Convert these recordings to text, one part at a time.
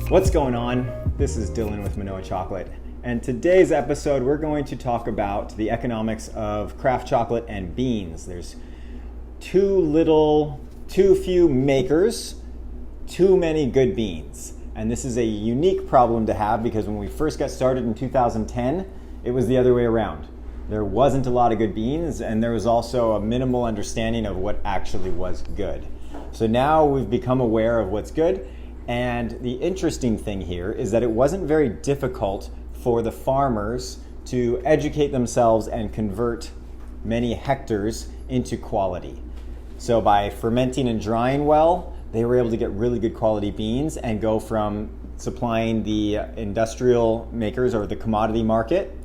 What's going on? This is Dylan with Manoa Chocolate, and today's episode we're going to talk about the economics of craft chocolate and beans. There's too few makers, too many good beans. And this is a unique problem to have because when we first got started in 2010, it was the other way around. There wasn't a lot of good beans, and there was also a minimal understanding of what actually was good. So now we've become aware of what's good. And the interesting thing here is that it wasn't very difficult for the farmers to educate themselves and convert many hectares into quality. So by fermenting and drying well, they were able to get really good quality beans and go from supplying the industrial makers or the commodity market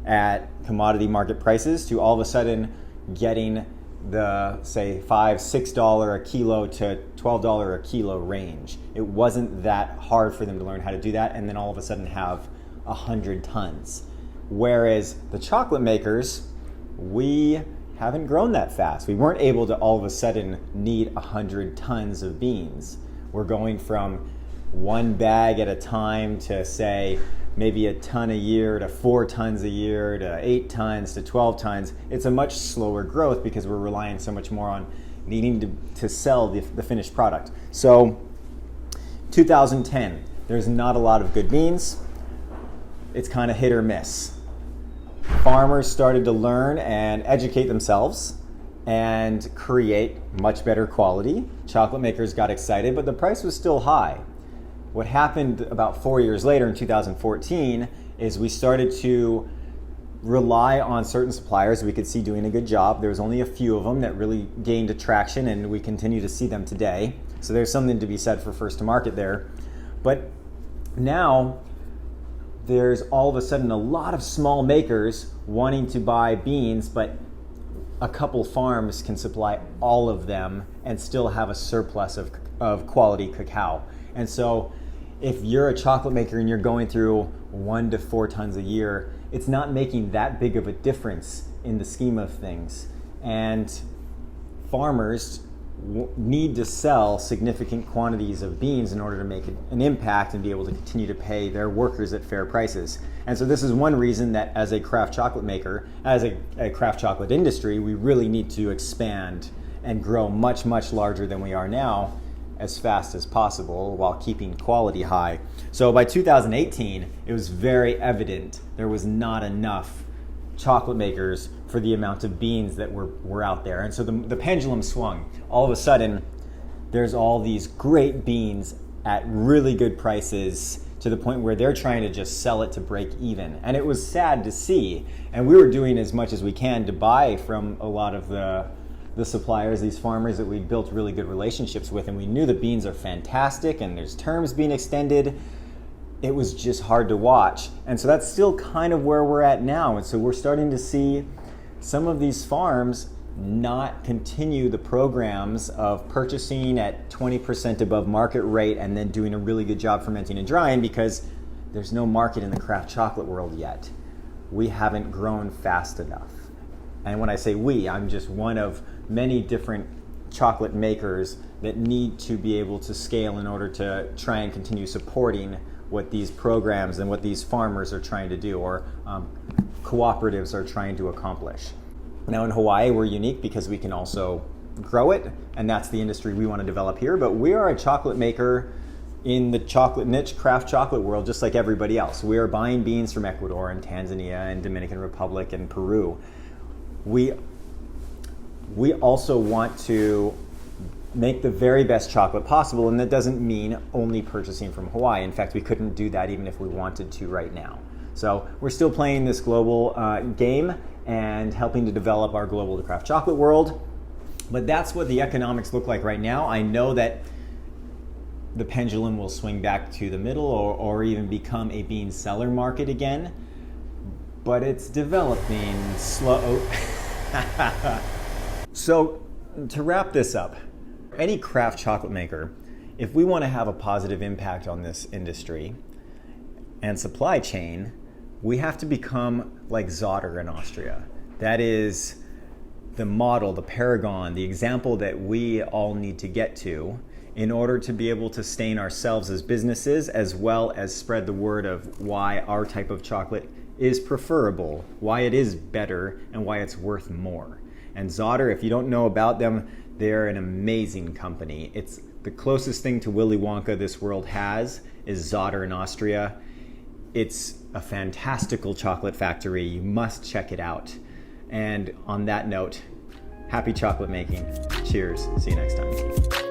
at commodity market prices to all of a sudden getting the, say, $5-6 a kilo to $12 a kilo range. It wasn't that hard for them to learn how to do that and then all of a sudden have 100 tons. Whereas the chocolate makers, we haven't grown that fast. We weren't able to all of a sudden need 100 tons of beans. We're going from one bag at a time to, say, maybe a ton a year to 4 tons a year to 8 tons to 12 tons. It's a much slower growth because we're relying so much more on needing to sell the finished product. So 2010, there's not a lot of good beans. It's kind of hit or miss. Farmers started to learn and educate themselves and create much better quality. Chocolate makers got excited, but the price was still high. What happened about 4 years later in 2014 is we started to rely on certain suppliers we could see doing a good job. There was only a few of them that really gained attraction, and we continue to see them today. So there's something to be said for first to market there. But now there's all of a sudden a lot of small makers wanting to buy beans, but a couple farms can supply all of them and still have a surplus of quality cacao. And so if you're a chocolate maker and you're going through 1 to 4 tons a year, it's not making that big of a difference in the scheme of things. And farmers need to sell significant quantities of beans in order to make an impact and be able to continue to pay their workers at fair prices. And so this is one reason that as a craft chocolate maker, as a craft chocolate industry, we really need to expand and grow much, much larger than we are now as fast as possible while keeping quality high. So by 2018, it was very evident there was not enough chocolate makers for the amount of beans that were out there. And so the pendulum swung. All of a sudden, there's all these great beans at really good prices to the point where they're trying to just sell it to break even. And it was sad to see. And we were doing as much as we can to buy from a lot of the suppliers, these farmers that we built really good relationships with, and we knew the beans are fantastic and there's terms being extended. It was just hard to watch. And so that's still kind of where we're at now. And so we're starting to see some of these farms not continue the programs of purchasing at 20% above market rate and then doing a really good job fermenting and drying because there's no market in the craft chocolate world yet. We haven't grown fast enough. And when I say we, I'm just one of many different chocolate makers that need to be able to scale in order to try and continue supporting what these programs and what these farmers are trying to do, or cooperatives are trying to accomplish. Now in Hawaii, we're unique because we can also grow it, and that's the industry we want to develop here. But we are a chocolate maker in the chocolate niche craft chocolate world, just like everybody else. We are buying beans from Ecuador and Tanzania and Dominican Republic and Peru. We also want to make the very best chocolate possible, and that doesn't mean only purchasing from Hawaii. In fact, we couldn't do that even if we wanted to right now. So we're still playing this global game and helping to develop our global craft chocolate world. But that's what the economics look like right now. I know that the pendulum will swing back to the middle or even become a bean seller market again. But it's developing slow. So to wrap this up, any craft chocolate maker, if we want to have a positive impact on this industry and supply chain, we have to become like Zotter in Austria. That is the model, the paragon, the example that we all need to get to in order to be able to sustain ourselves as businesses, as well as spread the word of why our type of chocolate is preferable, why it is better, and why it's worth more. And Zotter, if you don't know about them, they're an amazing company. It's the closest thing to Willy Wonka this world has is Zotter in Austria. It's a fantastical chocolate factory. You must check it out. And on that note, happy chocolate making. Cheers. See you next time.